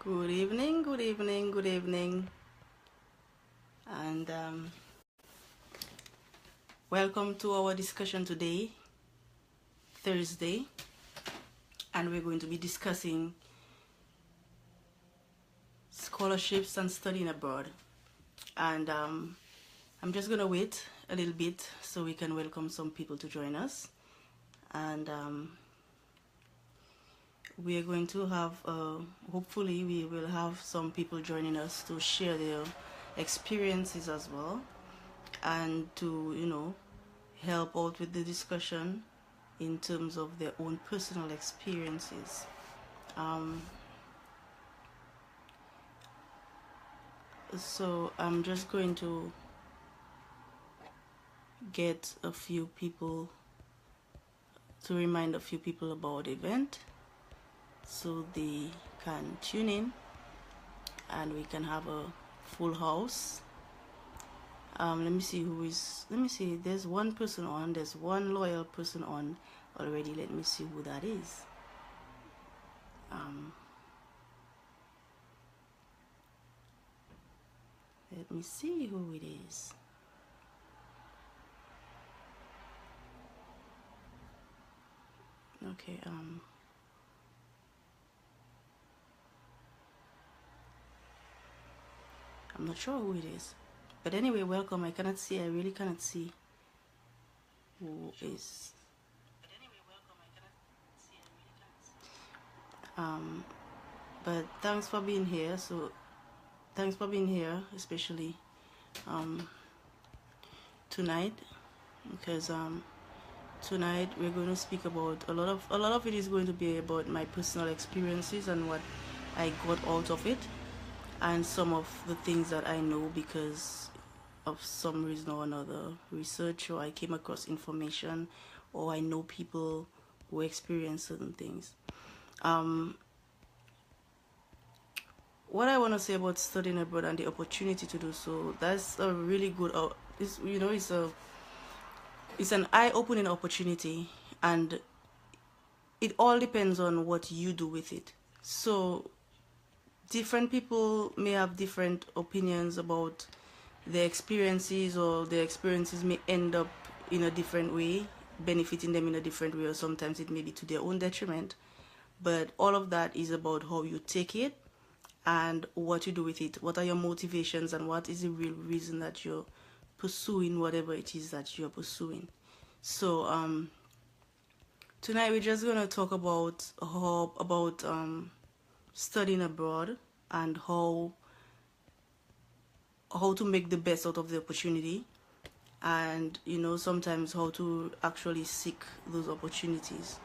Good evening, good evening, good evening, and welcome to our discussion today, Thursday, and we're going to be discussing scholarships and studying abroad. And I'm just going to wait a little bit so we can welcome some people to join us. And we are going to have, hopefully we will have some people joining us to share their experiences as well, and to, help out with the discussion in terms of their own personal experiences. So I'm just going to get a few people to remind a few people about the event so they can tune in and we can have a full house. Let me see, there's one person on, there's one loyal person on already. Let me see who that is. Let me see who it is. Okay, I'm not sure who it is. But anyway, welcome. I really cannot see who is. But thanks for being here. So thanks for being here, especially tonight, because tonight we're going to speak about a lot of it is going to be about my personal experiences and what I got out of it, and some of the things that I know because of some reason or another, research, or I came across information, or I know people who experience certain things. What I want to say about studying abroad and the opportunity to do so, that's a really good, it's an eye-opening opportunity, and it all depends on what you do with it. So different people may have different opinions about their experiences, or their experiences may end up in a different way, benefiting them in a different way, or sometimes it may be to their own detriment. But all of that is about how you take it and what you do with it. What are your motivations, and what is the real reason that you're pursuing whatever it is that you're pursuing. So tonight we're just going to talk about studying abroad, and how to make the best out of the opportunity, and sometimes how to actually seek those opportunities,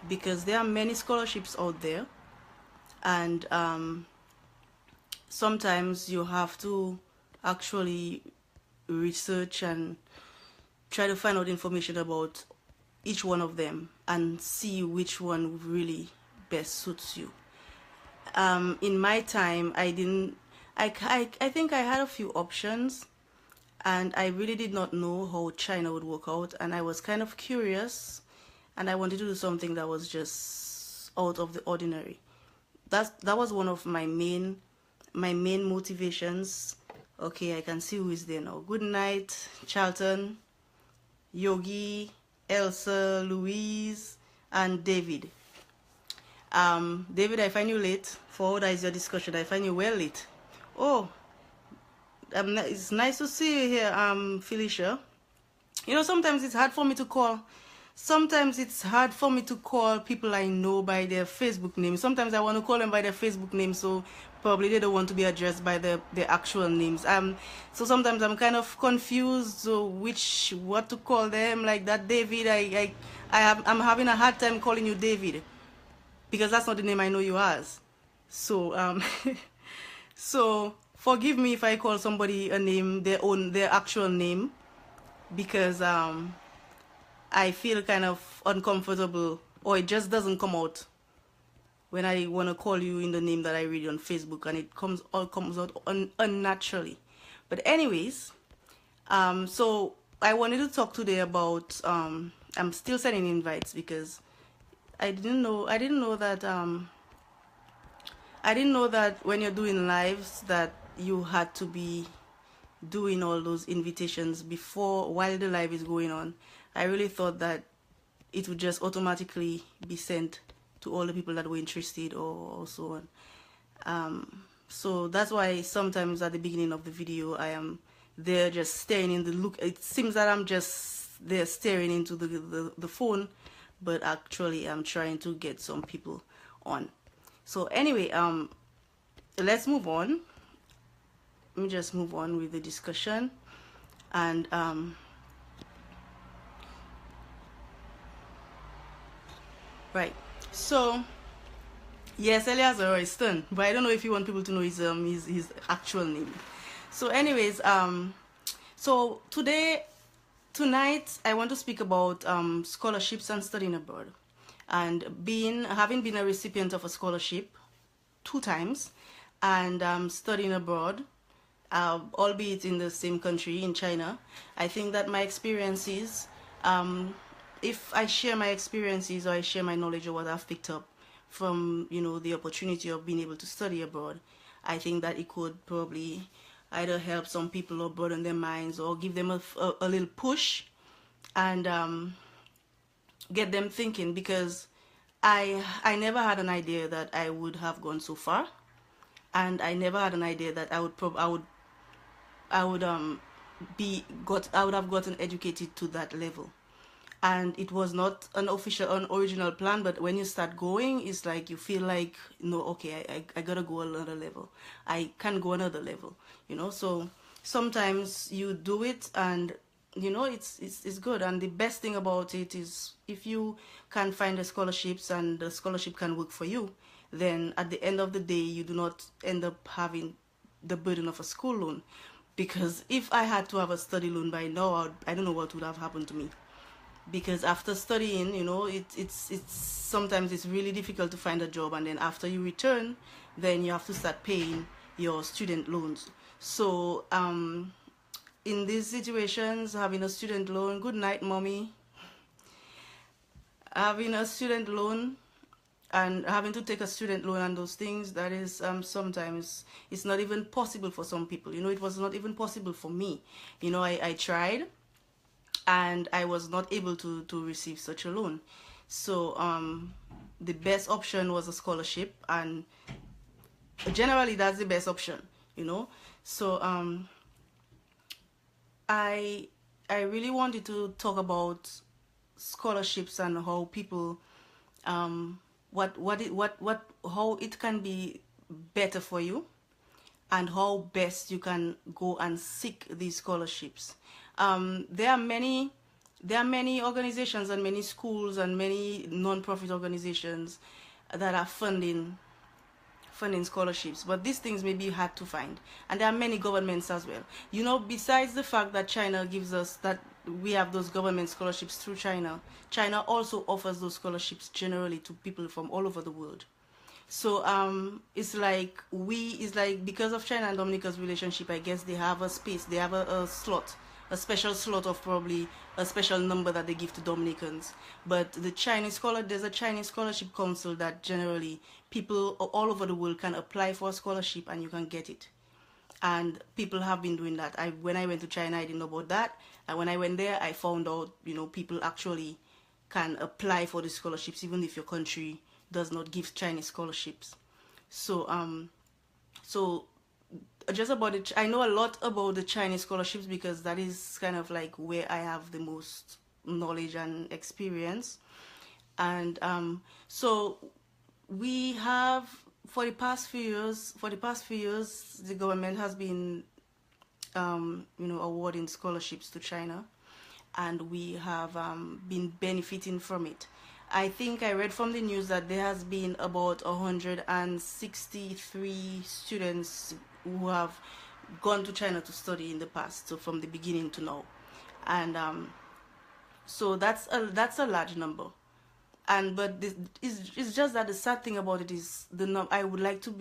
because there are many scholarships out there, and sometimes you have to actually research and try to find out information about each one of them and see which one really best suits you. In my time, I think I had a few options, and I really did not know how China would work out, and I was kind of curious, and I wanted to do something that was just out of the ordinary. That was one of my main motivations. Okay, I can see who is there now. Good night, Charlton, Yogi, Elsa, Louise, and David. David, I find you late. For that is your discussion. I find you well late. Oh, it's nice to see you here, Felicia. Sometimes it's hard for me to call. Sometimes it's hard for me to call people I know by their Facebook name. Sometimes I want to call them by their Facebook name, so probably they don't want to be addressed by their actual names. So sometimes I'm kind of confused, so what to call them, like that David. I'm having a hard time calling you David, because that's not the name I know you as. So so forgive me if I call somebody a name, their actual name, because I feel kind of uncomfortable, or it just doesn't come out when I want to call you in the name that I read on Facebook, and it comes out unnaturally. But anyways, so I wanted to talk today about I'm still sending invites, because I didn't know that I didn't know that when you're doing lives that you had to be doing all those invitations before, while the live is going on. I really thought that it would just automatically be sent to all the people that were interested or so on. So that's why sometimes at the beginning of the video I am there just staring in the look. It seems that I'm just there staring into the phone, but actually I'm trying to get some people on. So anyway, let's move on. Let me just move on with the discussion. And right, so yes, Eliezer Royston, but I don't know if you want people to know his actual name. So anyways, so tonight I want to speak about scholarships and studying abroad. And having been a recipient of a scholarship 2 times, and studying abroad, albeit in the same country, in China, I think that my experiences, if I share my experiences or I share my knowledge or what I've picked up from, you know, the opportunity of being able to study abroad, I think that it could probably either help some people or broaden their minds or give them a little push and get them thinking, because I never had an idea that I would have gone so far, and I never had an idea that I would have gotten educated to that level. And it was not an original plan, but when you start going, it's like you feel like, no, okay, I gotta go another level. I can go another level, you know. So sometimes you do it, and you know, it's good. And the best thing about it is if you can find the scholarships and the scholarship can work for you, then at the end of the day you do not end up having the burden of a school loan. Because if I had to have a study loan by now, I don't know what would have happened to me. Because after studying, you know, it's sometimes it's really difficult to find a job, and then after you return, then you have to start paying your student loans. So in these situations, having a student loan, good night mommy, having a student loan and having to take a student loan and those things, that is sometimes it's not even possible for some people. You know, it was not even possible for me. You know, I tried, and I was not able to receive such a loan. So the best option was a scholarship, and generally that's the best option, you know. So I really wanted to talk about scholarships and how people how it can be better for you, and how best you can go and seek these scholarships. There are many organizations and many schools and many non-profit organizations that are funding scholarships, but these things may be hard to find, and there are many governments as well. You know, besides the fact that China gives us that, we have those government scholarships through China also offers those scholarships generally to people from all over the world. So it's like because of China and Dominica's relationship, I guess they have a space, they have a slot, a special slot of probably a special number that they give to Dominicans. But the Chinese there's a Chinese scholarship council that generally people all over the world can apply for a scholarship and you can get it. And people have been doing that. When I went to China, I didn't know about that. And when I went there, I found out, you know, people actually can apply for the scholarships even if your country does not give Chinese scholarships. So so just about it, I know a lot about the Chinese scholarships because that is kind of like where I have the most knowledge and experience. And so we have, for the past few years, the government has been you know, awarding scholarships to China, and we have been benefiting from it. I think I read from the news that there has been about 163 students who have gone to China to study in the past, so from the beginning to now. And so that's a large number. And but it's just that the sad thing about it is I would like to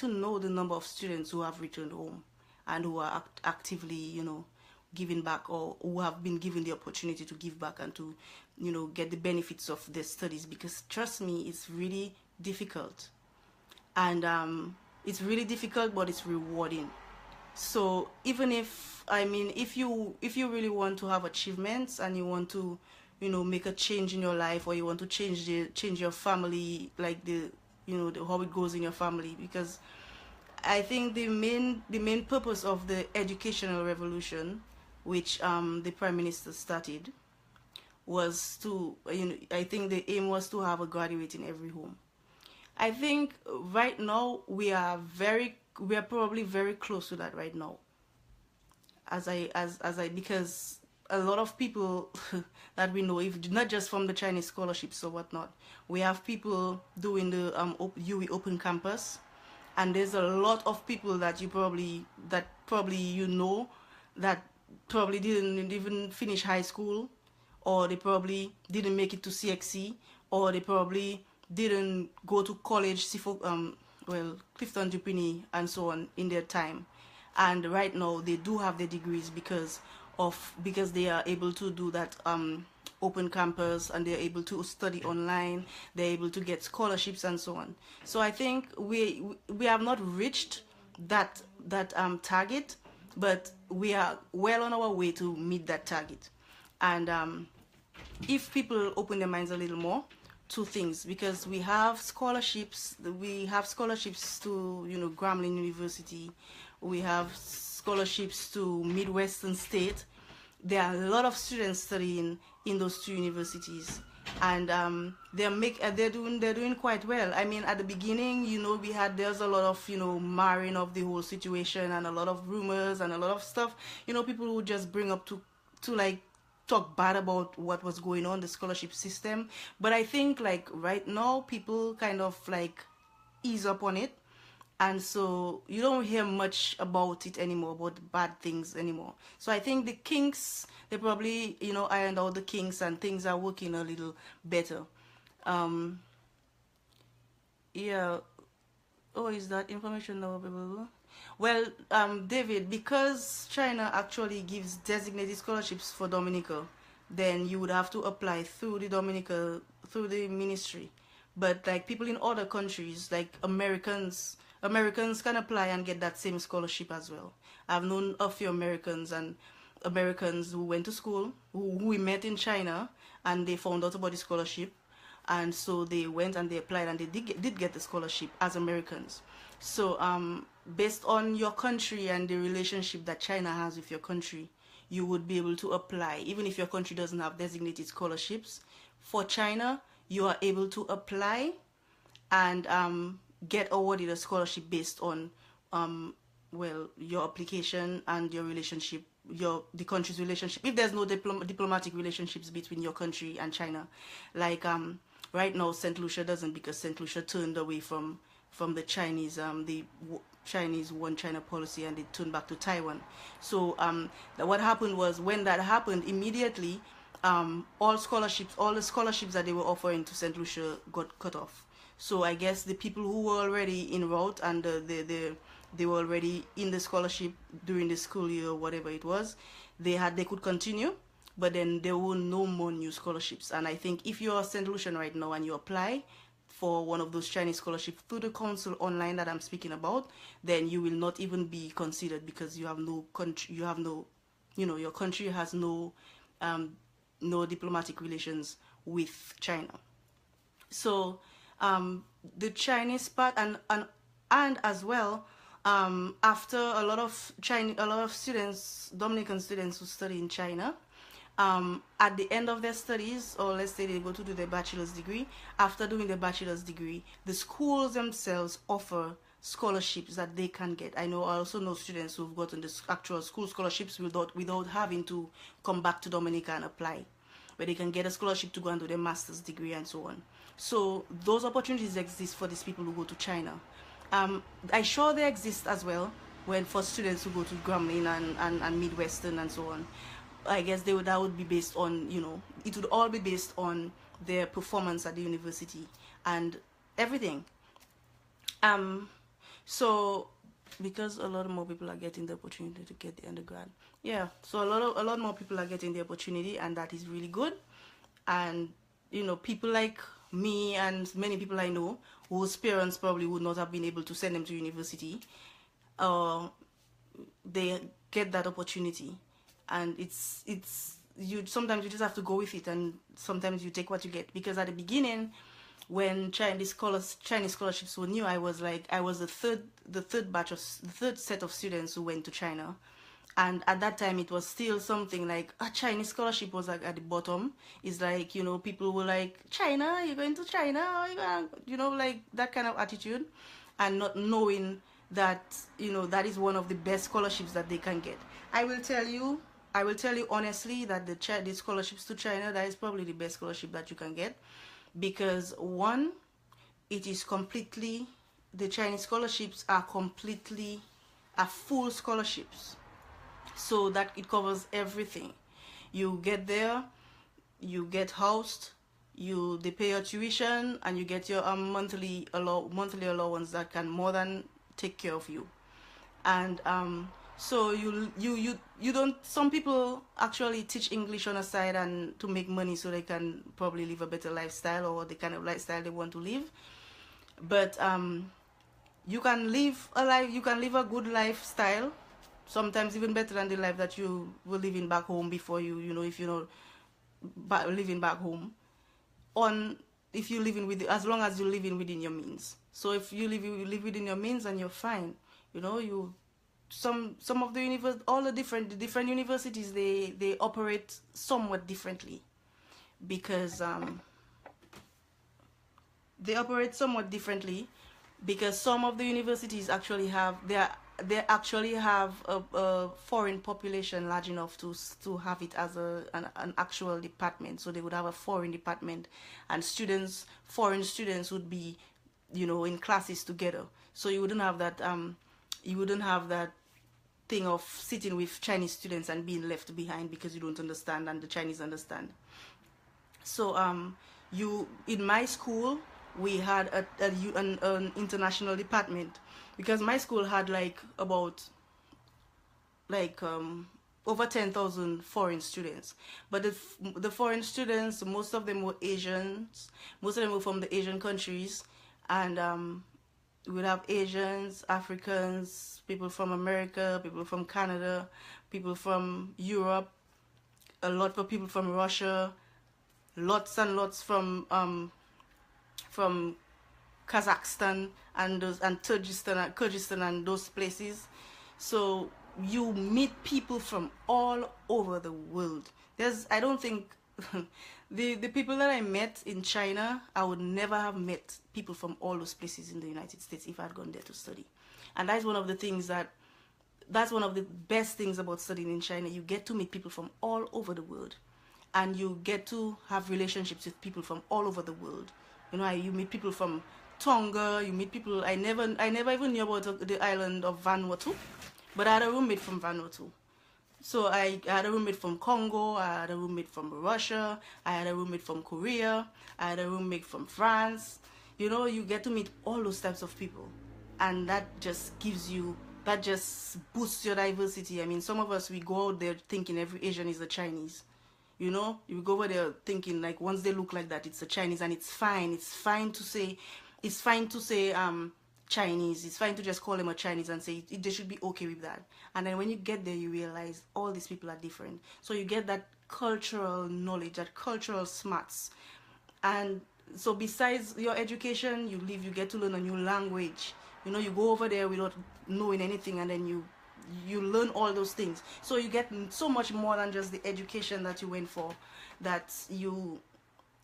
know the number of students who have returned home and who are actively, you know, giving back, or who have been given the opportunity to give back and to, you know, get the benefits of their studies. Because trust me, it's really difficult. and it's really difficult, but it's rewarding. So even if, I mean, if you really want to have achievements and you want to, you know, make a change in your life, or you want to change your family, like the, you know, how it goes in your family, because I think the main purpose of the educational revolution, which the prime minister started, was to, you know, I think the aim was to have a graduate in every home. I think right now we are probably very close to that right now. As I because a lot of people that we know, if not just from the Chinese scholarships or whatnot, we have people doing the UE Open Campus, and there's a lot of people that probably you know, that probably didn't even finish high school, or they probably didn't make it to CXC, or they probably didn't go to college, well, Clifton Dupini and so on in their time, and right now they do have their degrees because they are able to do that open campus, and they're able to study online, they're able to get scholarships and so on. So I think we have not reached that target, but we are well on our way to meet that target. And if people open their minds a little more, two things, because we have scholarships to, you know, Grambling University, we have scholarships to Midwestern State. There are a lot of students studying in those two universities, and they're doing quite well. I mean, at the beginning, you know, there's a lot of, you know, marring of the whole situation, and a lot of rumors and a lot of stuff. You know, people would just bring up to like talk bad about what was going on, the scholarship system. But I think like right now people kind of like ease up on it, and so you don't hear much about it anymore, about the bad things anymore. So I think the kinks, they probably, you know, ironed out the kinks, and things are working a little better. um yeah. Oh, is that information now available? Well, David, because China actually gives designated scholarships for Dominica, then you would have to apply through through the ministry. But like people in other countries, like Americans can apply and get that same scholarship as well. I've known a few Americans who went to school, who we met in China, and they found out about the scholarship, and so they went and they applied, and they did get the scholarship as Americans. So based on your country and the relationship that China has with your country, you would be able to apply even if your country doesn't have designated scholarships. For China, you are able to apply and get awarded a scholarship based on well, your application and your relationship, the country's relationship. If there's no diplomatic relationships between your country and China, like right now St. Lucia doesn't, because St. Lucia turned away from the Chinese, Chinese one China policy, and they turned back to Taiwan. So what happened was, when that happened, immediately all the scholarships that they were offering to St. Lucia got cut off. So I guess the people who were already in route, and they were already in the scholarship during the school year or whatever it was, they could continue, but then there were no more new scholarships. And I think if you're a St. Lucian right now and you apply for one of those Chinese scholarships through the council online that I'm speaking about, then you will not even be considered, because you have no country, you know, your country has no diplomatic relations with China. So the Chinese part, and as well, after a lot of students, Dominican students who study in China, at the end of their studies, or let's say they go to do their bachelor's degree, after doing their bachelor's degree, the schools themselves offer scholarships that they can get. I also know students who've gotten the actual school scholarships without having to come back to Dominica and apply, where they can get a scholarship to go and do their master's degree and so on. So those opportunities exist for these people who go to China. I'm sure they exist as well for students who go to Grambling and Midwestern and so on. I guess that would be based on, you know, it would all be based on their performance at the university and everything. So because a lot more people are getting the opportunity to get the undergrad, yeah, so a lot more people are getting the opportunity, and that is really good. And you know, people like me and many people I know whose parents probably would not have been able to send them to university, they get that opportunity. And it's you, sometimes you just have to go with it, and sometimes you take what you get. Because at the beginning, when Chinese scholarships were new, I was the third batch of the third set of students who went to China. And at that time it was still something like a Chinese scholarship was like at the bottom. It's like, you know, people were like, China, you're going to China, are you gonna, you know, like that kind of attitude, and not knowing that, you know, that is one of the best scholarships that they can get. I will tell you honestly that the scholarships to China, that is probably the best scholarship that you can get. Because one, it is completely, the Chinese scholarships are completely, are full scholarships, so that it covers everything. You get there, you get housed, they pay your tuition, and you get your monthly allowance that can more than take care of you. And so you don't, some people actually teach English on a side and to make money so they can probably live a better lifestyle, or the kind of lifestyle they want to live. But you can live a good lifestyle, sometimes even better than the life that you were living back home before, you know, if you're not living back home, on if you living with, as long as you're living within your means. So if you live within your means, and you're fine. You know, you some of the all the different universities, they operate somewhat differently, because they operate somewhat differently because some of the universities actually have they actually have a foreign population large enough to have it as an actual department. So they would have a foreign department, and foreign students would be, you know, in classes together. So you wouldn't have that thing of sitting with Chinese students and being left behind because you don't understand and the Chinese understand. So in my school we had an international department, because my school had about over 10,000 foreign students. But the foreign students, most of them were Asians. Most of them were from the Asian countries, and we would have Asians, Africans, people from America, people from Canada, people from Europe, a lot of people from Russia, lots and lots from Kazakhstan and Kyrgyzstan and those places. So you meet people from all over the world. I don't think the people that I met in China, I would never have met people from all those places in the United States if I had gone there to study. And that's one of the best things about studying in China. You get to meet people from all over the world, and you get to have relationships with people from all over the world. You know, you meet people from Tonga, you meet people, I never even knew about the island of Vanuatu, but I had a roommate from Vanuatu. So I had a roommate from Congo, I had a roommate from Russia, I had a roommate from Korea, I had a roommate from France. You know, you get to meet all those types of people, and that just boosts your diversity. I mean, some of us, we go out there thinking every Asian is a Chinese. You know, you go over there thinking like once they look like that, it's a Chinese, and it's fine. It's fine to say Chinese. It's fine to just call them a Chinese and say they should be okay with that. And then when you get there, you realize all these people are different. So you get that cultural knowledge, that cultural smarts. And so besides your education, you get to learn a new language. You know, you go over there without knowing anything, and then you learn all those things. So you get so much more than just the education that you went for, that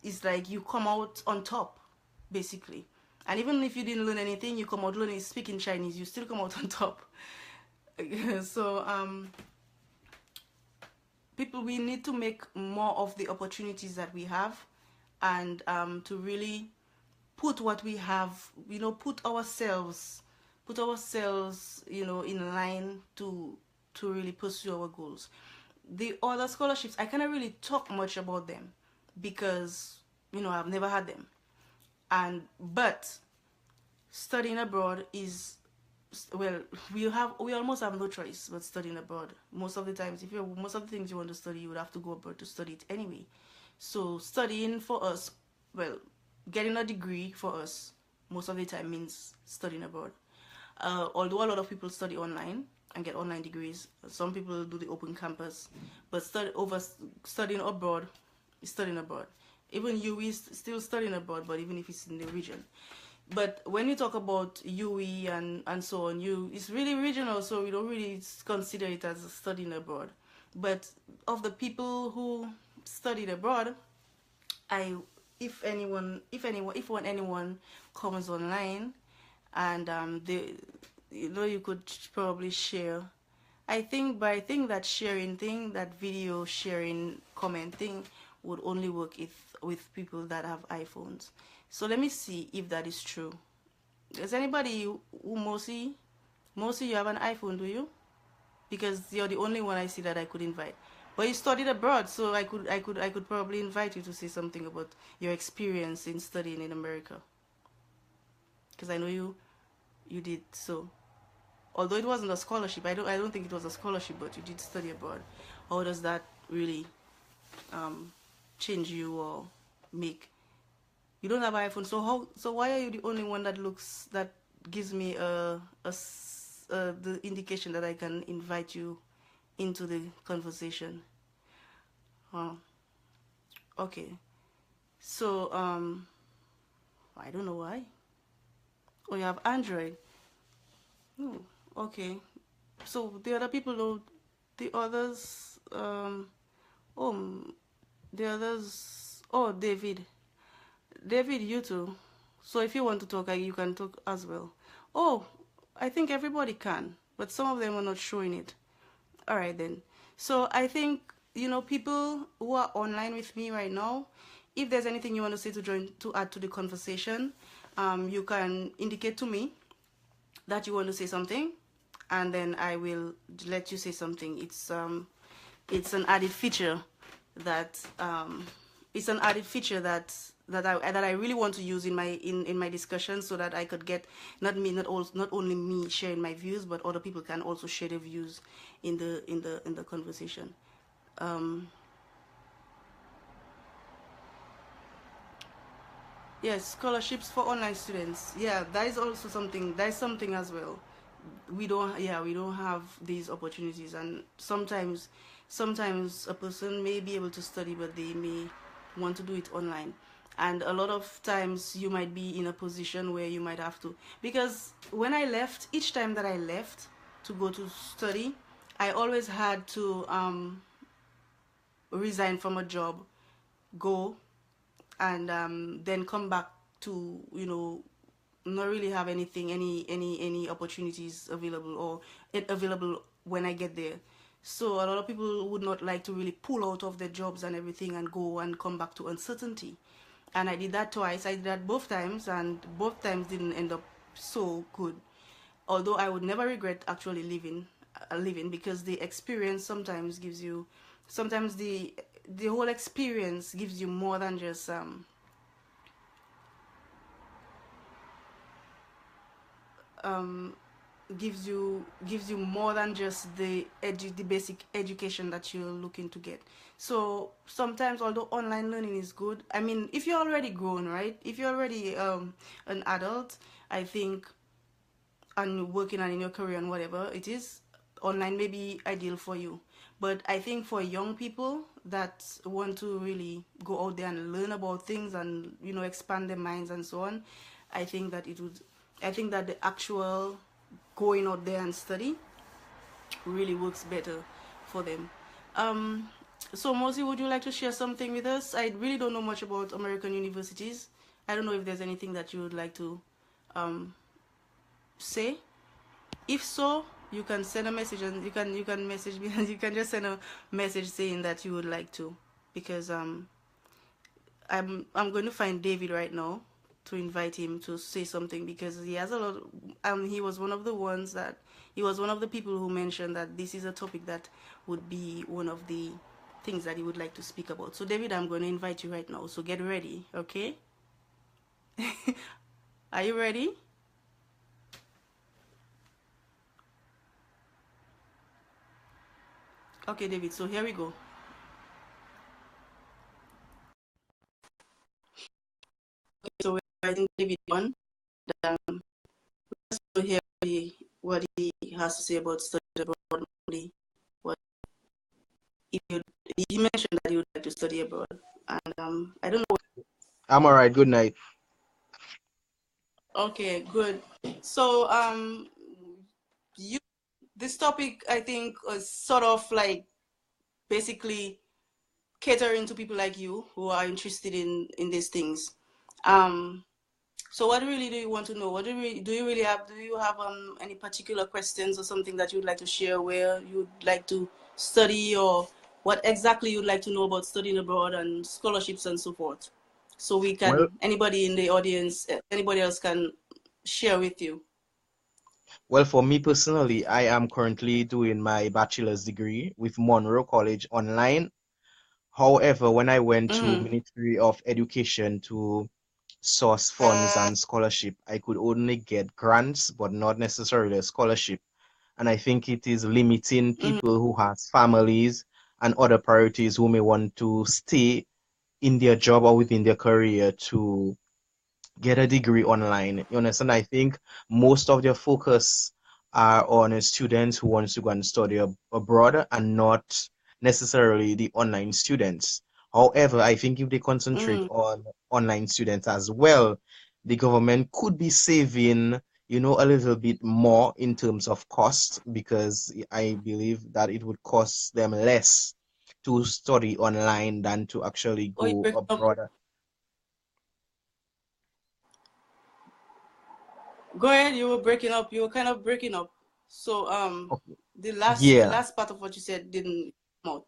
it's like you come out on top, basically. And even if you didn't learn anything, you come out speaking Chinese, you still come out on top. So people, we need to make more of the opportunities that we have, and to really put what we have, you know, put ourselves, you know, in line to really pursue our goals. The other scholarships, I cannot really talk much about them because, you know, I've never had them. But studying abroad is, well, we almost have no choice but studying abroad. Most of the times, most of the things you want to study, you would have to go abroad to study it anyway. So studying for us, well, getting a degree for us most of the time means studying abroad. Although a lot of people study online and get online degrees, some people do the open campus, but studying abroad is studying abroad. Even UE is still studying abroad, but even if it's in the region. But when you talk about UE and so on, it's really regional, so we don't really consider it as studying abroad. But of the people who studied abroad, I if anyone comes online and they, you could probably share. But I think that sharing thing, that video sharing comment thing, would only work if with people that have iPhones. So let me see if that is true. Does anybody who Mosi, you have an iPhone, do you? Because you're the only one I see that I could invite. But you studied abroad, so I could probably invite you to say something about your experience in studying in America. Because I know you did so. Although it wasn't a scholarship, I don't think it was a scholarship, but you did study abroad. How does that really change you or make? You don't have an iPhone, so why are you the only one that gives me the indication that I can invite you into the conversation? Okay. So I don't know why. Oh, you have Android. Oh, okay. So the other people know, the others oh, the others, oh, David, you too. So if you want to talk, you can talk as well. Oh, I think everybody can, but some of them are not showing it. All right then. So I think, people who are online with me right now, if there's anything you want to say to add to the conversation, you can indicate to me that you want to say something, and then I will let you say something. It's an added feature that I really want to use in my discussion, so that I could get not only me sharing my views, but other people can also share their views in the conversation. Yes, scholarships for online students. Yeah, that is also something. That is something as well. We don't have these opportunities, and sometimes a person may be able to study, but they may want to do it online. And a lot of times you might be in a position where you might have to, because when I left, each time that I left to go to study, I always had to resign from a job, go, and then come back to, not really have any opportunities available, or available when I get there. So a lot of people would not like to really pull out of their jobs and everything and go and come back to uncertainty. And I did that twice. I did that both times, and both times didn't end up so good. Although I would never regret actually leaving, because the experience sometimes gives you, sometimes the whole experience gives you more than just gives you more than just the basic education that you're looking to get. So sometimes, although online learning is good, I mean, if you're already grown, right, if you're already an adult, I think, and working on in your career and whatever it is, online may be ideal for you. But I think for young people that want to really go out there and learn about things and, expand their minds and so on, I think that the actual going out there and study really works better for them. So Mosi, would you like to share something with us? I really don't know much about American universities. I don't know if there's anything that you would like to say. If so, you can send a message, and you can message me, and you can just send a message saying that you would like to, because I'm going to find David right now to invite him to say something, because he has a lot. He was one of the people who mentioned that this is a topic that would be one of the things that he would like to speak about. So David, I'm going to invite you right now. So get ready, okay? Are you ready? Okay, David, so here we go. I think David on. Um, let's hear what he has to say about study abroad. What he mentioned that he would like to study abroad, and I don't know. I'm all right. Good night. Okay, good. So you this topic I think was sort of like basically catering to people like you who are interested in these things. So what really do you want to know? What do you really have? Do you have any particular questions or something that you'd like to share where you'd like to study, or what exactly you'd like to know about studying abroad and scholarships and so forth? So we Well, can, anybody in the audience, anybody else can share with you. well, for me personally, I am currently doing my bachelor's degree with Monroe College online. However, when I went to Mm-hmm. Ministry of Education to source funds and scholarship, I could only get grants, but not necessarily a scholarship. And I think it is limiting Mm-hmm. people who has families and other priorities who may want to stay in their job or within their career to get a degree online. You understand? I think most of their focus are on students who wants to go and study abroad and not necessarily the online students. However, I think if they concentrate Mm-hmm. on online students as well, the government could be saving, a little bit more in terms of cost because I believe that it would cost them less to study online than to actually Oh, you go break up. abroad. Go ahead. You were breaking up. You were kind of breaking up. So Okay. the Yeah. last part of what you said didn't come out.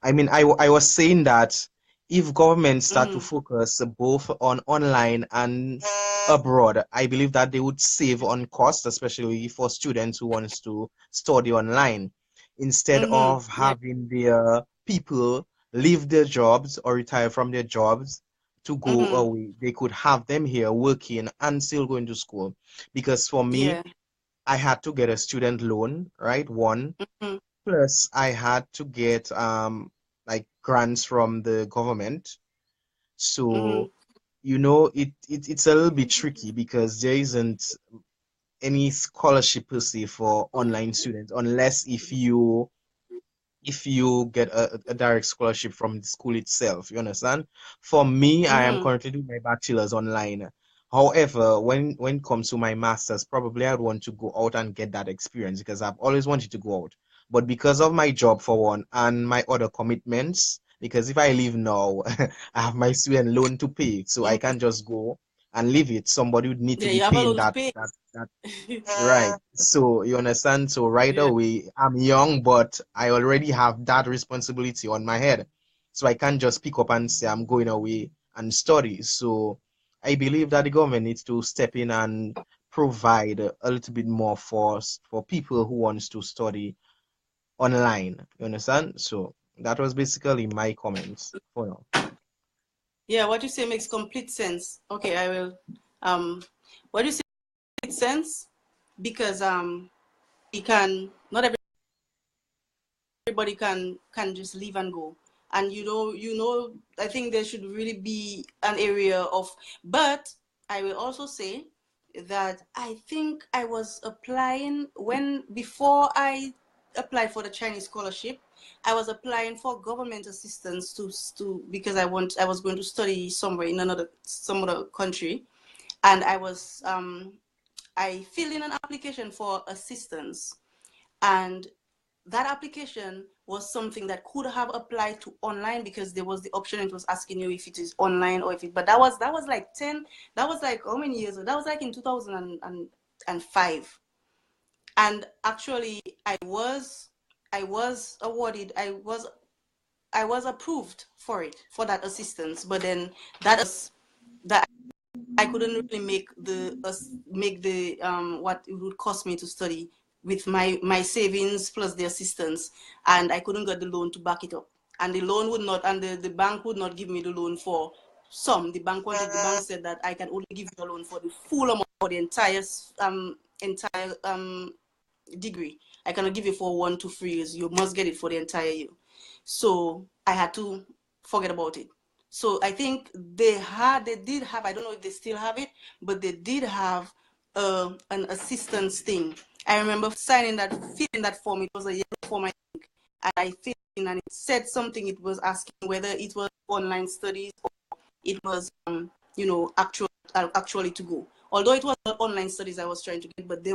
I mean, I was saying that if governments start to Mm-hmm. focus both on online and abroad, I believe that they would save on cost, especially for students who wants to study online, instead Mm-hmm. of Yeah. having their people leave their jobs or retire from their jobs to go Mm-hmm. away. They could have them here working and still going to school. Because for me, Yeah. I had to get a student loan, right? One. Mm-hmm. Plus, I had to get like grants from the government. Mm-hmm. So, it's a little bit tricky because there isn't any scholarship per se for online students unless if you get a direct scholarship from the school itself. You understand? For me, I am Mm-hmm. currently doing my bachelor's online. However, when it comes to my master's, probably I'd want to go out and get that experience because I've always wanted to go out. But because of my job for one and my other commitments, because if I leave now, I have my student loan to pay, so I Mm-hmm. can't just go and leave it. Somebody would need to Yeah, be you have a paying loan to that pay. that that Right. So you understand? So right Yeah. away, I'm young, but I already have that responsibility on my head. So I can't just pick up and say I'm going away and study. So I believe that the government needs to step in and provide a little bit more for people who wants to study online. You understand? So that was basically my comments for now. Yeah, what you say makes complete sense. Okay, I will what you say makes sense because we can not everybody can just leave and go. And I think there should really be an area of, but I will also say that I think I was applying when before I applied for the Chinese scholarship, I was applying for government assistance to because I was going to study somewhere in some other country, and I filled in an application for assistance, and that application was something that could have applied to online because there was the option. It was asking you if it is online or if it, but that was like 10, that was like how many years ago? That was like in 2005. And actually I was awarded, I was approved for it, for that assistance, but then that I couldn't really make the what it would cost me to study with my savings plus the assistance, and I couldn't get the loan to back it up. And the loan would not, and the bank would not give me the loan for some. The bank said that I can only give you a loan for the full amount for the entire degree. I cannot give you for 1 to 3 years. You must get it for the entire year. So I had to forget about it. So I think they did have, I don't know if they still have it, but they did have an assistance thing. I remember filling that form. It was a yellow form, I think, and I filled in, and it said something. It was asking whether it was online studies or it was, actually to go. Although it was not online studies I was trying to get, but the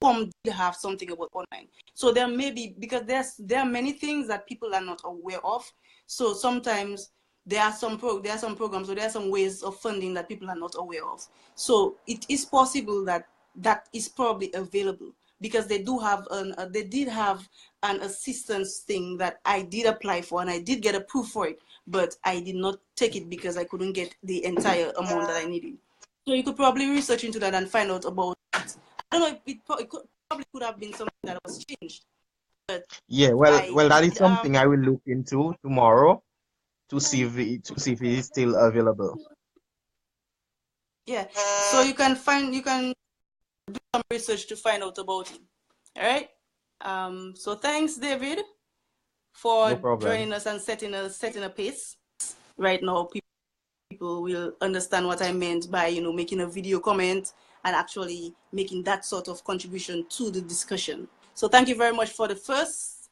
form did have something about online. So there may be, because there are many things that people are not aware of. So sometimes there are some programs, or there are some ways of funding that people are not aware of. So it is possible that that is probably available, because they did have an assistance thing that I did apply for, and I did get approved for it, but I did not take it because I couldn't get the entire amount that I needed. So you could probably research into that and find out about it. I don't know if it probably could have been something that was changed, but Yeah, well, I well, that is did. something I will look into tomorrow to see if it is still available. Yeah, so you can do some research to find out about it. All right. So thanks, David, No for problem. joining us and setting a pace. Right now, people will understand what I meant by making a video comment and actually making that sort of contribution to the discussion. So thank you very much for the first.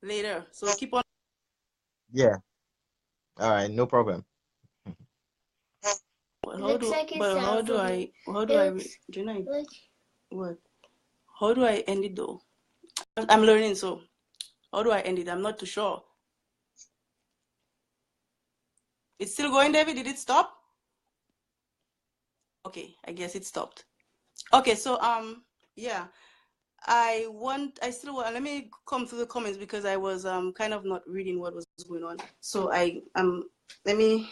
Later. So keep on. Yeah. All right, no problem. Looks like how do I, Jenna, what? How do I end it though? I'm learning, so how do I end it? I'm not too sure. It's still going, David? Did it stop? Okay, I guess it stopped. Okay, so yeah. I still want, let me come to the comments because I was kind of not reading what was going on. So let me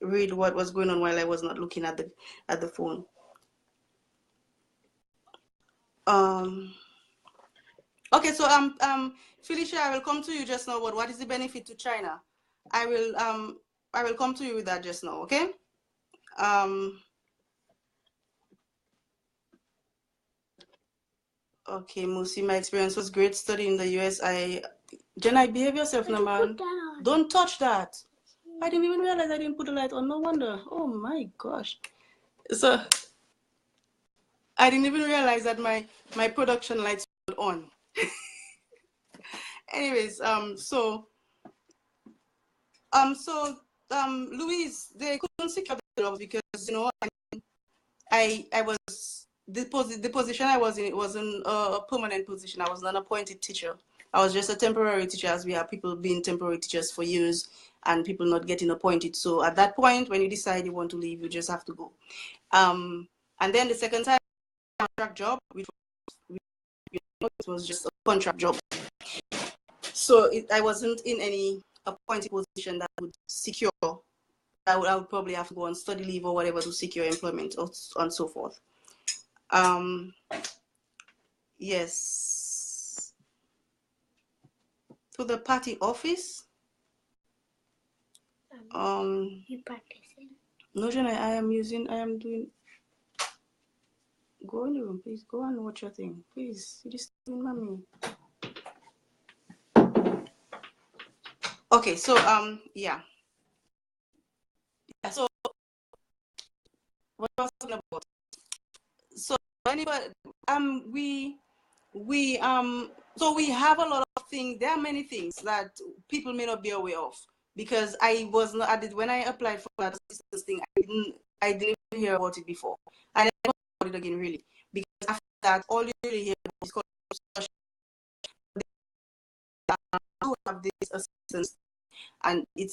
read what was going on while I was not looking at the phone. Okay, so Felicia, I will come to you just now. But what is the benefit to China? I will come to you with that just now. Okay. Okay, Musi, my experience was great studying in the US. Jenna, behave yourself, no man. Don't touch that. I didn't even realize I didn't put the light on. No wonder. Oh my gosh. So I didn't even realize that my production lights were on. Anyways, Louise, they couldn't secure the job because I was the position I was in. It wasn't a permanent position. I was not an appointed teacher. I was just a temporary teacher, as we have people being temporary teachers for years and people not getting appointed. So at that point, when you decide you want to leave, you just have to go. And then the second time, contract job, which it was just a contract job. So I wasn't in any appointed position that would secure. I would probably have to go on study leave or whatever to secure employment and so forth. Yes. To the party office. You practicing? No, Jenna, I am doing. Go in the room, please. Go and watch your thing, please. You disturbing mommy. Okay, so yeah. So what I was talking about. So anybody, so we have a lot of things. There are many things that people may not be aware of, because I was not. When I applied for that assistance thing, I didn't even hear about it before. I never heard about it again, really, because after that, all you really hear about is social. Do have this assistance, and it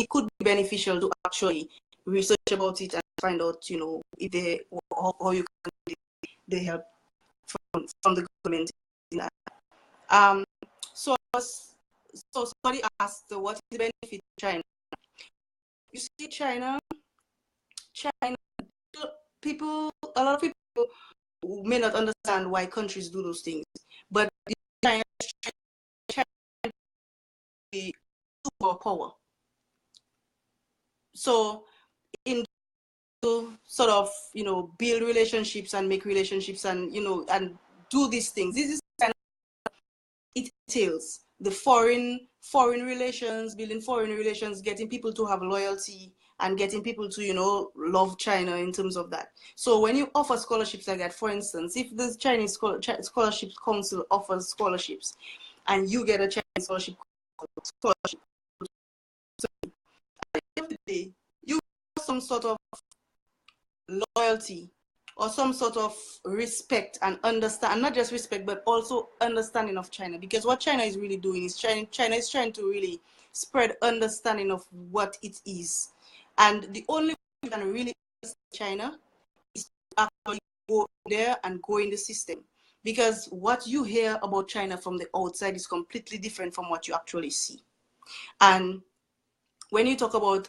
could be beneficial to actually research about it and find out, if they how you can get the help from the government. So somebody asked, what is the benefit of China? You see, China, people, a lot of people may not understand why countries do those things, but China is superpower. So in to sort of build relationships and make relationships and and do these things. This is kind of it entails. the foreign relations, building foreign relations, getting people to have loyalty, and getting people to, love China in terms of that. So when you offer scholarships like that, for instance, if the Chinese Scholarships Council offers scholarships and you get a Chinese scholarship, every day you have some sort of loyalty or some sort of respect and understand, not just respect, but also understanding of China. Because what China is really doing is China is trying to really spread understanding of what it is. And the only way you can really understand China is to actually go there and go in the system. Because what you hear about China from the outside is completely different from what you actually see. And when you talk about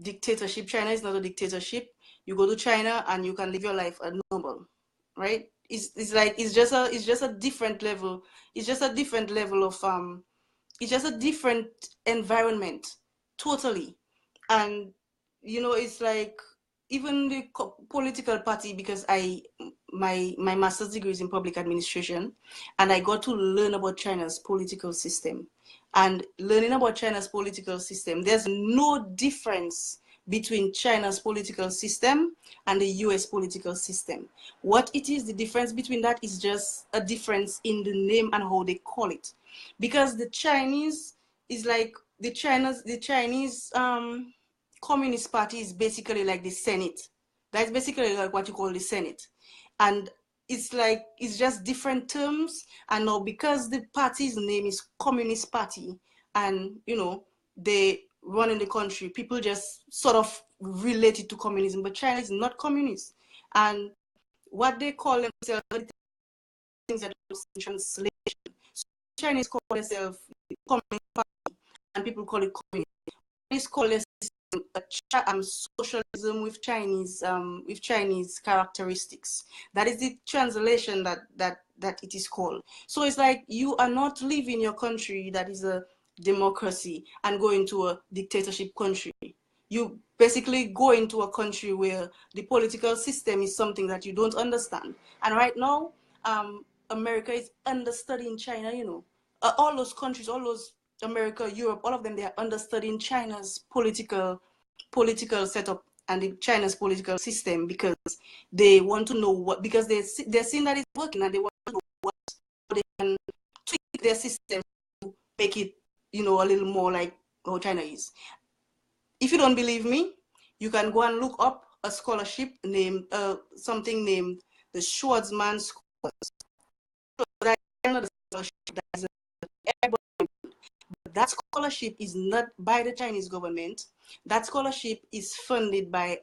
dictatorship, China is not a dictatorship. You go to China and you can live your life as normal, right? It's just a different level. It's just a different level of it's just a different environment, totally. And it's like even the political party, because my master's degree is in public administration, and I got to learn about China's political system. And learning about China's political system, there's no difference between China's political system and the US political system. What it is, the difference between that is just a difference in the name and how they call it. Because the Chinese is like the Chinese Communist Party is basically like the Senate. That's basically like what you call the Senate. And it's just different terms. And now because the party's name is Communist Party, and they run in the country, people just sort of relate it to communism. But China is not communist. And what they call themselves, things that translation. So Chinese call themselves Communist Party, and people call it communist. Chinese call it socialism with Chinese characteristics. That is the translation that it is called. So it's like you are not leaving your country that is a democracy and go into a dictatorship country. You basically go into a country where the political system is something that you don't understand. And right now, America is understudying China. All those countries, all those America, Europe, all of them, they are understudying China's political setup and China's political system, because they want to know what, because they're seeing that it's working, and they want to know what they can tweak their system to make it, a little more like how China is. If you don't believe me, you can go and look up a scholarship named something named the Schwarzman Scholars. So that is another scholarship that is that scholarship is not by the Chinese government. That scholarship is funded by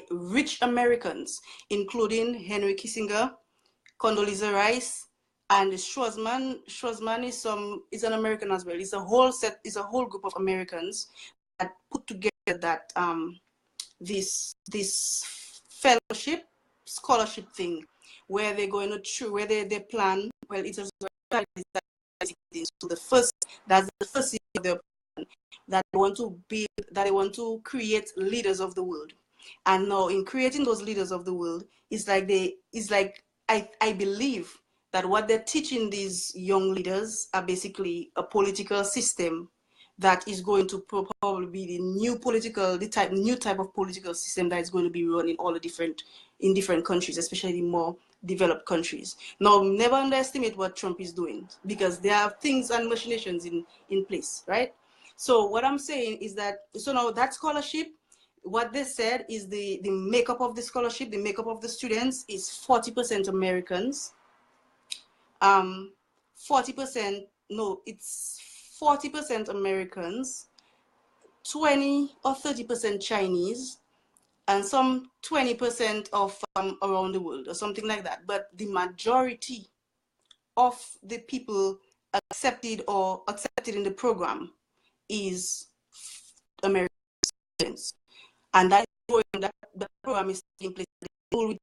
rich Americans, including Henry Kissinger, Condoleezza Rice, and Schwarzman. Schwarzman is an American as well. It's a whole group of Americans that put together that this scholarship thing, where they're going to where they plan. Well, it is so that's the first year of their plan, that they want to create leaders of the world. And now in creating those leaders of the world, I believe that what they're teaching these young leaders are basically a political system that is going to probably be the new type of political system that is going to be run in different countries, especially the more developed countries. Now, never underestimate what Trump is doing, because there are things and machinations in place, right? So what I'm saying is that, so now that scholarship, what they said is the makeup of the scholarship, the makeup of the students is 40% Americans, 40%, no, it's 40% Americans, 20 or 30% Chinese, and some 20% of around the world or something like that. But the majority of the people accepted in the program is Americans. And that program is taking place. I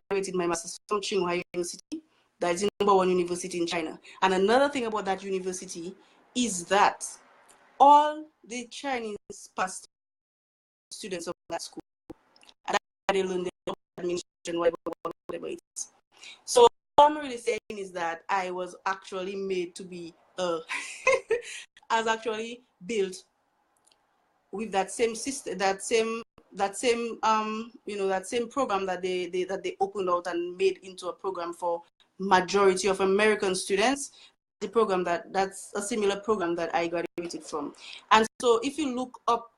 graduated my master's from Tsinghua University. That is the #1 university in China. And another thing about that university is that all the Chinese past students of that school, and they learn their administration, whatever it is. So what I'm really saying is that I was actually made to be has actually built with that same system, that same that same program that they opened out and made into a program for majority of American students. The program that's a similar program that I graduated from. And so if you look up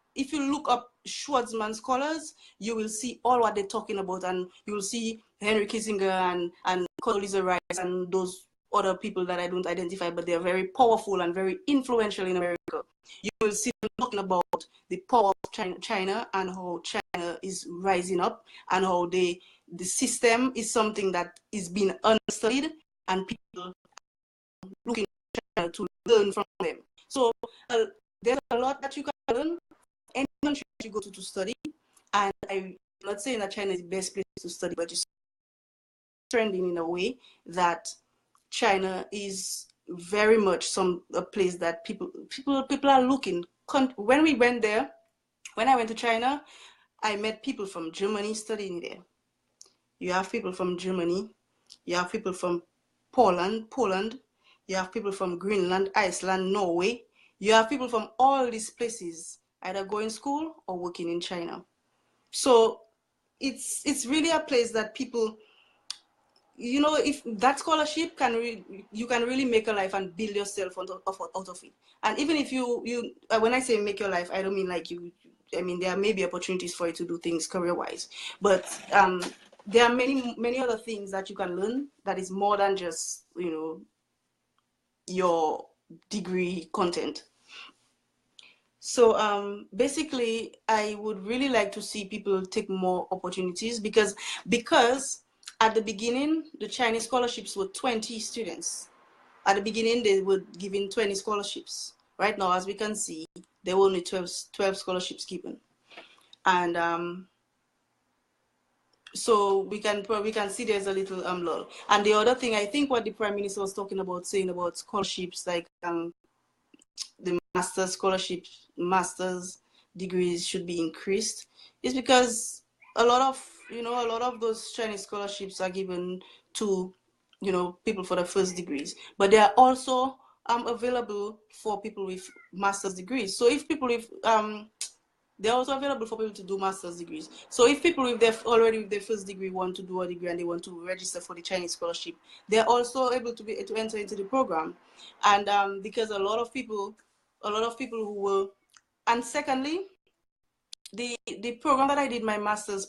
Schwarzman scholars, you will see all what they're talking about, and you will see Henry Kissinger and Condoleezza Rice and those other people that I don't identify, but they're very powerful and very influential in America. You will see them talking about the power of China and how China is rising up, and how the system is something that is being unstudied, and people looking at China to learn from them. So there's a lot that you can learn any country you go to study, and I'm not saying that China is the best place to study, but it's trending in a way that China is very much a place that people are looking. When we went there, when I went to China, I met people from Germany studying there. You have people from Germany, you have people from Poland, you have people from Greenland, Iceland, Norway. You have people from all these places either going to school or working in China. So it's really a place that people, you know, if that scholarship you can really make a life and build yourself out of it. And even if you when I say make your life, I don't mean like I mean, there may be opportunities for you to do things career-wise, but there are many other things that you can learn that is more than just, you know, your degree content. So basically, I would really like to see people take more opportunities, because at the beginning, the Chinese scholarships were 20 students. At the beginning, they were giving 20 scholarships. Right now, as we can see, there were only 12 scholarships given. And so we can see there's a little lull. And the other thing, I think what the Prime Minister was talking about, saying about scholarships, like the master's scholarships, master's degrees should be increased, is because a lot of those Chinese scholarships are given to, you know, people for the first degrees, but they are also available for people with master's degrees. So if people with they're also available for people to do master's degrees. So if people with their first degree want to do a degree and they want to register for the Chinese scholarship, they're also able to enter into the program. And because a lot of people who were, and secondly, the program that I did my master's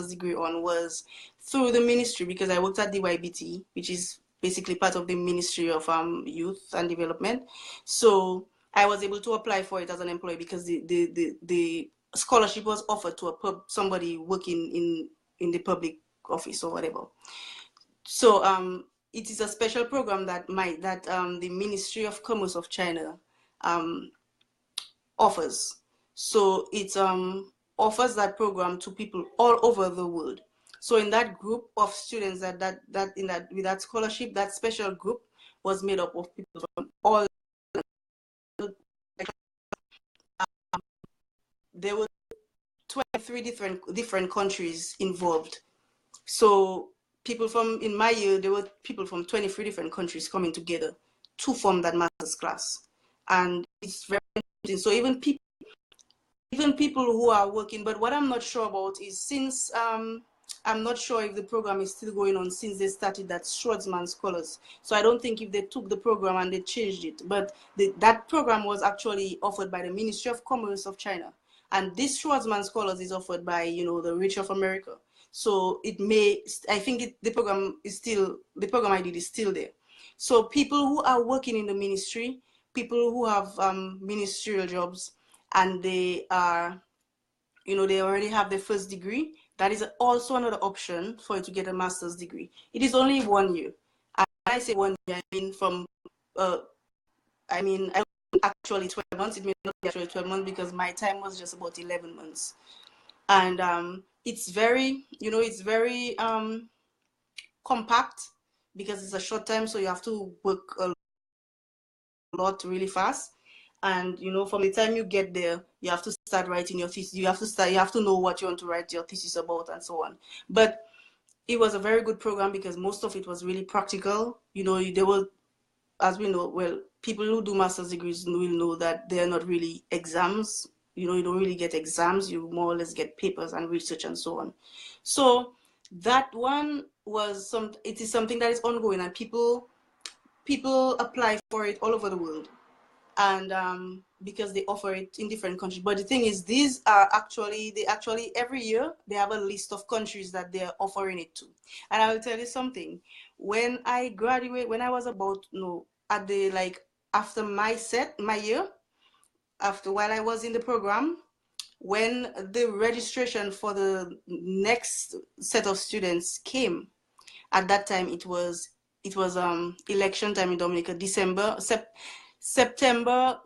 degree on was through the ministry, because I worked at DYBT, which is basically part of the Ministry of Youth and Development. So I was able to apply for it as an employee, because the scholarship was offered to somebody working in the public office or whatever. So it is a special program that the Ministry of Commerce of China offers. So it offers that program to people all over the world. So in that group of students with that scholarship, that special group was made up of people from all. There were 23 different countries involved. So in my year, there were people from 23 different countries coming together to form that master's class. And it's very interesting. So even people who are working, but what I'm not sure about is, since I'm not sure if the program is still going on since they started that Schwarzman Scholars. So I don't think if they took the program and they changed it, but that program was actually offered by the Ministry of Commerce of China. And this Schwarzman Scholars is offered by, you know, the Rich of America. So I think the program I did is still there. So people who are working in the ministry, people who have ministerial jobs, and they are, you know, they already have their first degree, that is also another option for you to get a master's degree. It is only 1 year. And when I say 1 year, I mean actually 12 months. It may not be actually 12 months, because my time was just about 11 months. And it's very, you know, it's very compact, because it's a short time, so you have to work a lot really fast. And, you know, from the time you get there, you have to start writing your thesis. You have to know what you want to write your thesis about, and so on. But it was a very good program, because most of it was really practical. You know, there were as we know, well, people who do master's degrees will know that they're not really exams. You don't really get exams. You more or less get papers and research and so on. So that one was it is something that is ongoing, and people apply for it all over the world, and because they offer it in different countries. But the thing is, they actually every year they have a list of countries that they're offering it to. And I will tell you something. When I graduate, when I was about at the like after my year, after while I was in the program, when the registration for the next set of students came, at that time it was election time in Dominica, September.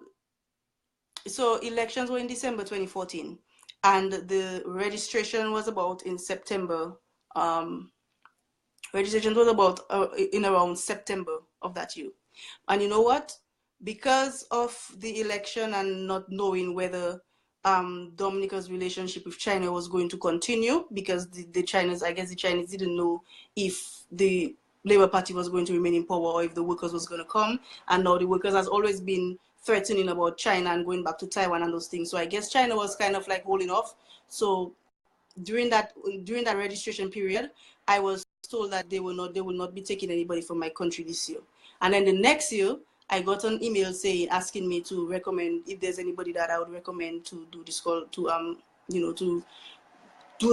So elections were in December 2014, and the registration was about in September. Registration was about in around September of that year. And you know what? Because of the election and not knowing whether Dominica's relationship with China was going to continue, because the Chinese, I guess the Chinese didn't know if the Labour Party was going to remain in power or if the workers was going to come. And now the workers has always been threatening about China and going back to Taiwan and those things. So I guess China was kind of like holding off. So during that registration period, I was told that they will not be taking anybody from my country this year. And then the next year, I got an email asking me to recommend if there's anybody that I would recommend to do this call to do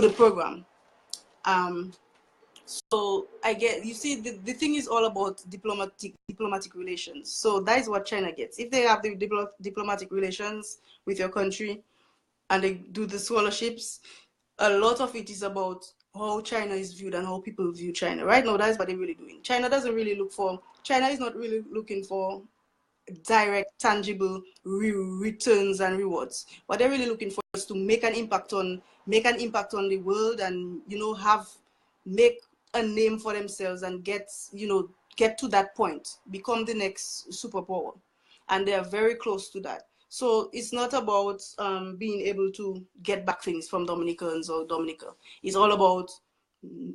the program. So I get, you see, the thing is all about diplomatic relations. So that is what China gets. If they have the diplomatic relations with your country and they do the scholarships, a lot of it is about how China is viewed and how people view China. Right now, that's what they're really doing. China is not really looking for direct, tangible returns and rewards. What they're really looking for is to make an impact on the world, and make a name for themselves and get to that point, become the next superpower, and they are very close to that. So it's not about being able to get back things from Dominicans or Dominica. It's all about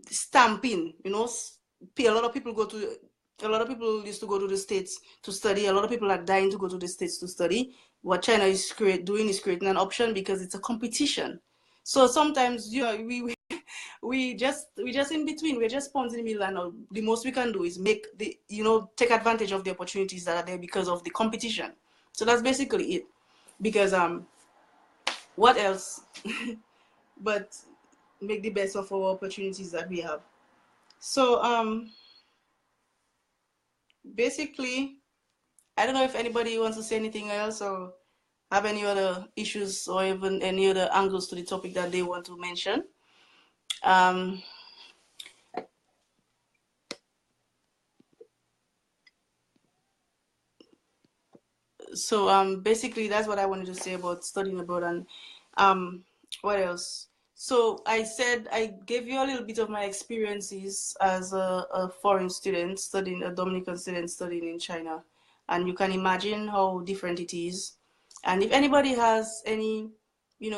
stamping. A lot of people used to go to the States to study. A lot of people are dying to go to the States to study. What China is doing is creating an option because it's a competition. So sometimes, we just in between. We're just pawns in the middle, and the most we can do is take advantage of the opportunities that are there because of the competition. So that's basically it. Because what else but make the best of our opportunities that we have. So basically, I don't know if anybody wants to say anything else or have any other issues or even any other angles to the topic that they want to mention. So basically that's what I wanted to say about studying abroad. And what else? So I gave you a little bit of my experiences as a foreign student studying, a Dominican student studying in China, and you can imagine how different it is. And if anybody has any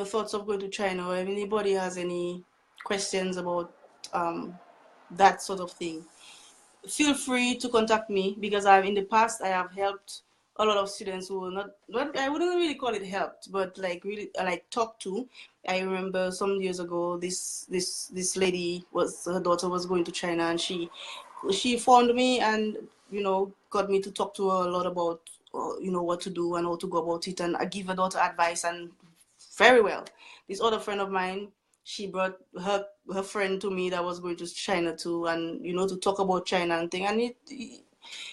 thoughts of going to China, or if anybody has any questions about that sort of thing, feel free to contact me, because in the past I have helped a lot of students who were not I wouldn't really call it helped, but like really like talked to. I remember some years ago, this lady, her daughter was going to China, and she phoned me and got me to talk to her a lot about what to do and how to go about it, and I give her daughter advice. And very well, this other friend of mine, she brought her friend to me that was going to China too, and to talk about China and thing, and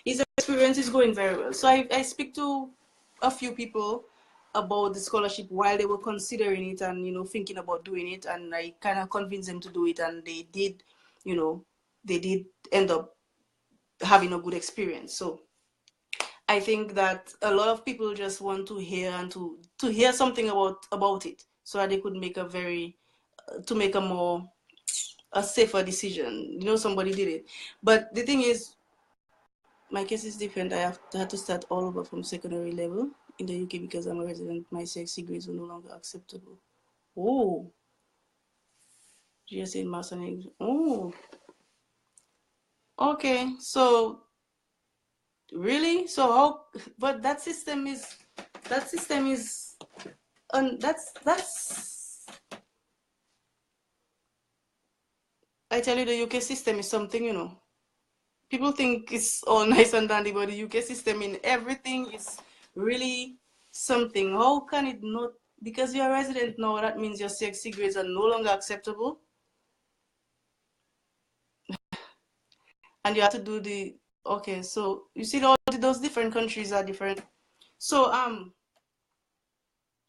his experience is going very well. So I speak to a few people about the scholarship while they were considering it and thinking about doing it, and I kind of convinced them to do it, and they did end up having a good experience. So I think that a lot of people just want to hear and to hear something about it, so that they could make a safer decision. Somebody did it. But the thing is, my case is different. I had to start all over from secondary level in the UK because I'm a resident. My CXC grades were no longer acceptable. Oh, GSA in Maths and English. Oh, okay. So Really? So how? But that system is, that's. I tell you, the UK system is something, you know. People think it's all nice and dandy, but the UK system in everything is really something. How can it not? Because you're a resident now, that means your CXC grades are no longer acceptable, and you have to do the. Okay, so you see, all those different countries are different. So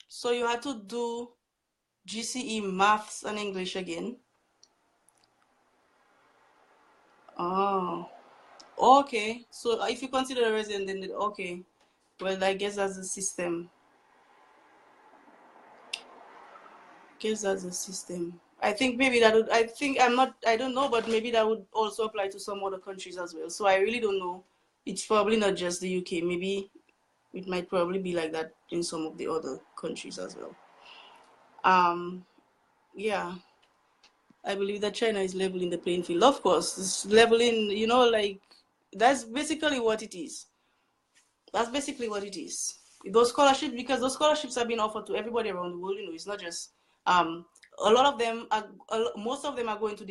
so you had to do GCE maths and English again. Oh, okay. So if you consider a resident, then okay. Well, I guess that's the system. Guess that's the system. I think maybe that would. I think I'm not. I don't know, but maybe that would also apply to some other countries as well. So I really don't know. It's probably not just the UK. Maybe it might probably be like that in some of the other countries as well. Um, yeah. I believe that China is leveling the playing field. Of course, it's leveling, you know, like that's basically what it is. That's basically what it is. Those scholarships, because those scholarships are being offered to everybody around the world, you know, it's not just a lot of them are, most of them are going to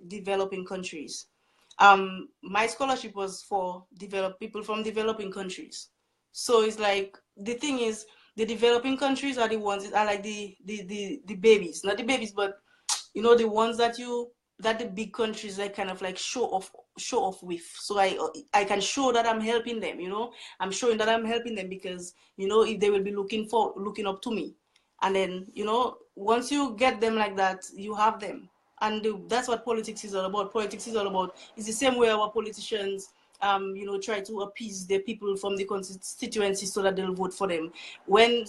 developing countries. My scholarship was for people from developing countries. So it's like the thing is the developing countries are the ones that are like the babies, not the babies, but you know, the ones that the big countries like kind of like show off with. So I can show that I'm helping them, you know. I'm showing that I'm helping them because, you know, if they will be looking up to me. And then, you know, once you get them like that, you have them. And that's what politics is all about. Politics is all about. It's the same way our politicians you know, try to appease the people from the constituency so that they'll vote for them. When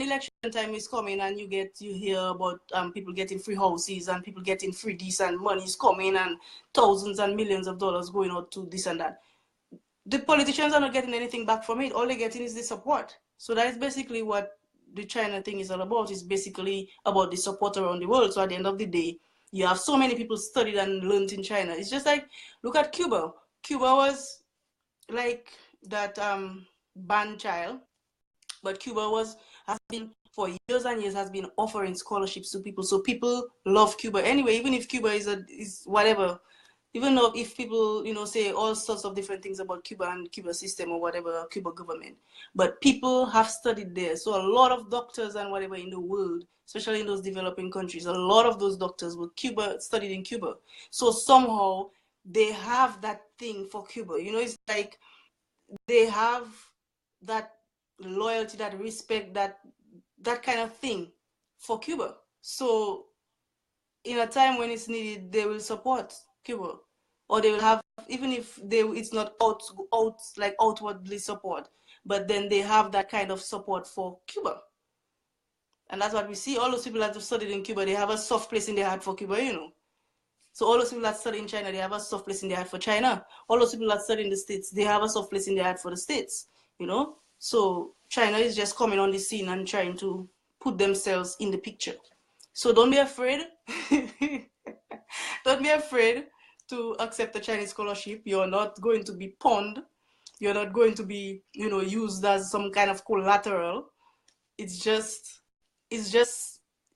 election time is coming and you hear about people getting free houses and people getting free this and money is coming and thousands and millions of dollars going out to this and that, the politicians are not getting anything back from it. All they're getting is the support. So that is basically what the China thing is all about. It's basically about the support around the world. So at the end of the day, you have so many people studied and learned in China. It's just like, look at Cuba. Cuba was like that banned child, but Cuba has been for years and years has been offering scholarships to people. So people love Cuba anyway, even if Cuba is whatever. Even though if people, you know, say all sorts of different things about Cuba and Cuba system or whatever, Cuba government, but people have studied there. So a lot of doctors and whatever in the world, especially in those developing countries, a lot of those doctors were studied in Cuba. So somehow they have that thing for Cuba. You know, it's like they have that loyalty, that respect, that kind of thing for Cuba. So in a time when it's needed, they will support Cuba, or they will have, even if it's not outwardly support, but then they have that kind of support for Cuba. And that's what we see. All those people that have studied in Cuba, they have a soft place in their heart for Cuba, you know. So all those people that study in China, they have a soft place in their heart for China. All those people that study in the States, they have a soft place in their heart for the States, you know. So China is just coming on the scene and trying to put themselves in the picture. So don't be afraid. Don't be afraid to accept a Chinese scholarship. You're not going to be pawned. You're not going to be, you know, used as some kind of collateral. It's just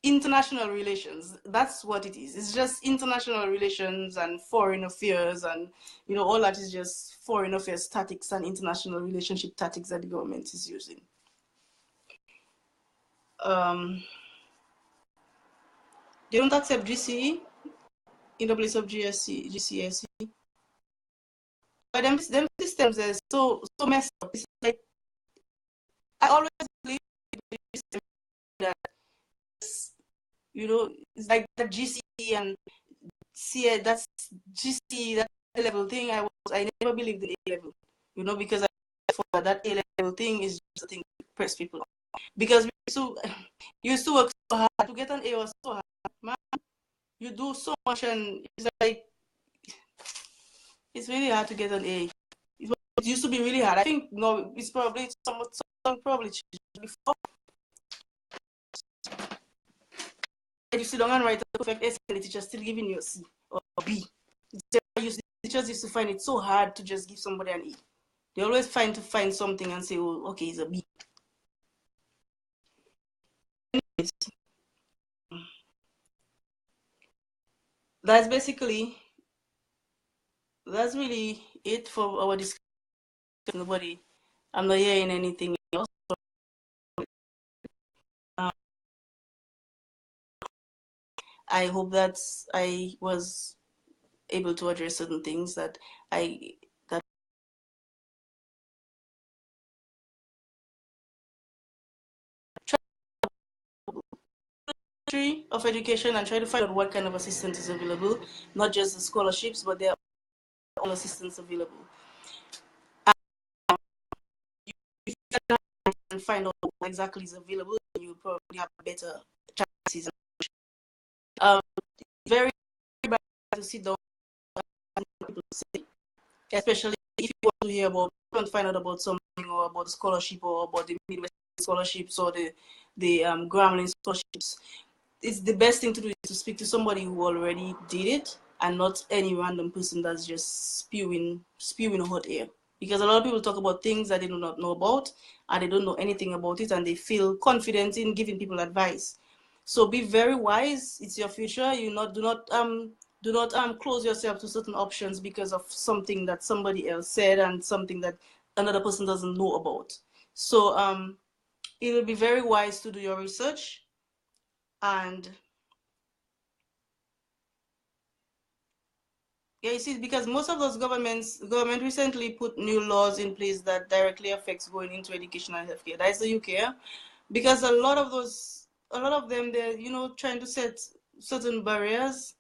international relations. That's what it is. It's just international relations and foreign affairs, and you know, all that is just foreign affairs tactics and international relationship tactics that the government is using. um they don't accept GCE in the place of GCSE. But them systems are so messed up. It's like I always believe that, you know, it's like the GCE and CA, that's GCE, that A level thing. I never believed in A level, you know, because I thought that A level thing is just a thing to press people on. Because we used to work so hard to get an A, was so hard, man. You do so much and it's like it's really hard to get an A. It used to be really hard. I think no, it's probably some probably changed before. You sit down and write a perfect essay, the teacher still giving you a C or a B. You teachers used to find it so hard to just give somebody an E. They always find something and say, oh, okay, it's a B. Anyways, that's really it for our discussion. Nobody, I'm not hearing anything else. I hope that I was able to address certain things that of education and try to find out what kind of assistance is available, not just the scholarships, but there are all assistance available. If you can find out what exactly is available, you probably have better chances. Very bad to sit down and people say, especially if you want to hear about, find out about something or about the scholarship or about the Midwest scholarships or the Grambling scholarships. It's the best thing to do is to speak to somebody who already did it and not any random person that's just spewing hot air. Because a lot of people talk about things that they do not know about and they don't know anything about it and they feel confident in giving people advice. So be very wise. It's your future. Do not close yourself to certain options because of something that somebody else said and something that another person doesn't know about. So it will be very wise to do your research. And yeah, you see, because most of those government recently put new laws in place that directly affects going into education and healthcare. That's the UK, because a lot of them, they're trying to set certain barriers.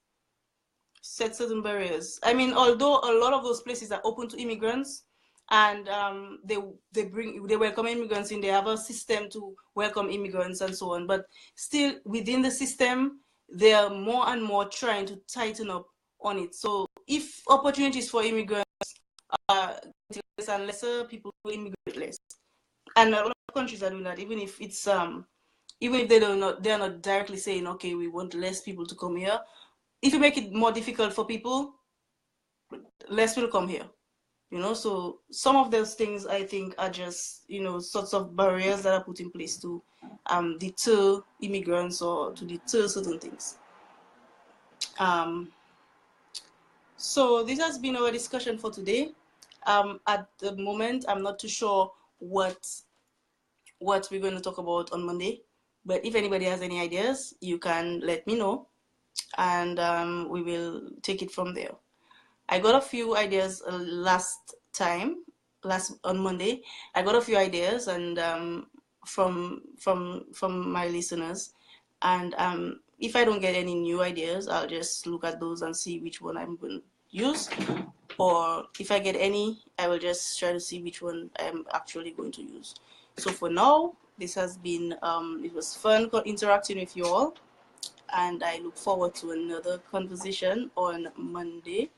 I mean, although a lot of those places are open to immigrants, and they welcome immigrants in, they have a system to welcome immigrants and so on, but still within the system, they are more and more trying to tighten up on it. So if opportunities for immigrants are less and lesser, people will immigrate less. And a lot of countries are doing that, even if they're not directly saying, okay, we want less people to come here. If you make it more difficult for people, less will come here. So some of those things I think are just sorts of barriers that are put in place to deter immigrants or to deter certain things. So this has been our discussion for today. At the moment, I'm not too sure what we're going to talk about on Monday, but if anybody has any ideas, you can let me know, and we will take it from there. I got a few ideas on Monday. I got a few ideas and from my listeners, and if I don't get any new ideas, I'll just look at those and see which one I'm going to use, or if I get any, I will just try to see which one I'm actually going to use. So for now, this has been it was fun interacting with you all, and I look forward to another conversation on Monday,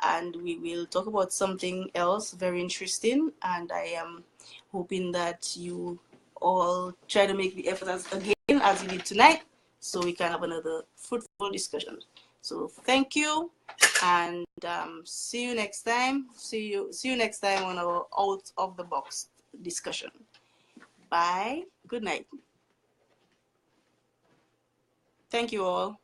and we will talk about something else very interesting, and I am hoping that you all try to make the effort again as you did tonight, so we can have another fruitful discussion. So thank you, and see you next time. See you next time on our out of the box discussion. Bye. Good night. Thank you all.